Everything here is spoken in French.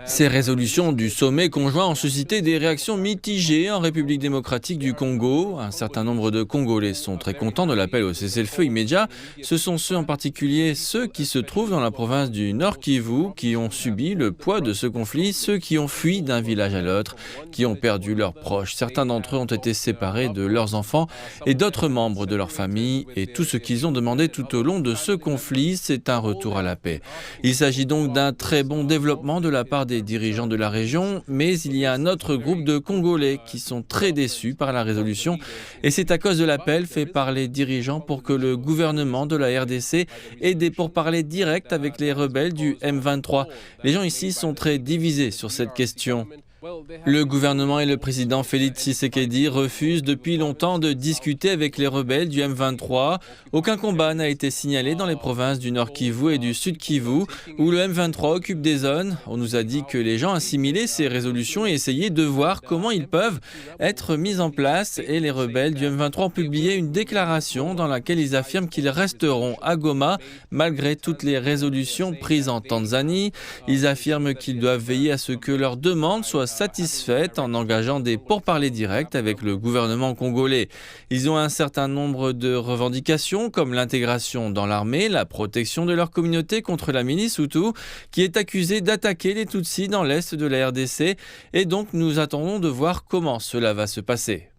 Ces résolutions du sommet conjoint ont suscité des réactions mitigées en République démocratique du Congo. Un certain nombre de Congolais sont très contents de l'appel au cessez-le-feu immédiat. Ce sont ceux en particulier, ceux qui se trouvent dans la province du Nord Kivu, qui ont subi le poids de ce conflit, ceux qui ont fui d'un village à l'autre, qui ont perdu leurs proches. Certains d'entre eux ont été séparés de leurs enfants et d'autres membres de leur famille. Et tout ce qu'ils ont demandé tout au long de ce conflit, c'est un retour à la paix. Il s'agit donc d'un très bon développement de la part des dirigeants de la région, mais il y a un autre groupe de Congolais qui sont très déçus par la résolution et c'est à cause de l'appel fait par les dirigeants pour que le gouvernement de la RDC ait des pourparlers directs avec les rebelles du M23. Les gens ici sont très divisés sur cette question. Le gouvernement et le président Félix Tshisekedi refusent depuis longtemps de discuter avec les rebelles du M23. Aucun combat n'a été signalé dans les provinces du Nord Kivu et du Sud Kivu, où le M23 occupe des zones. On nous a dit que les gens assimilaient ces résolutions et essayaient de voir comment ils peuvent être mis en place. Et les rebelles du M23 ont publié une déclaration dans laquelle ils affirment qu'ils resteront à Goma malgré toutes les résolutions prises en Tanzanie. Ils affirment qu'ils doivent veiller à ce que leurs demandes soient satisfaites en engageant des pourparlers directs avec le gouvernement congolais. Ils ont un certain nombre de revendications comme l'intégration dans l'armée, la protection de leur communauté contre la milice Hutu qui est accusée d'attaquer les Tutsis dans l'est de la RDC et donc nous attendons de voir comment cela va se passer.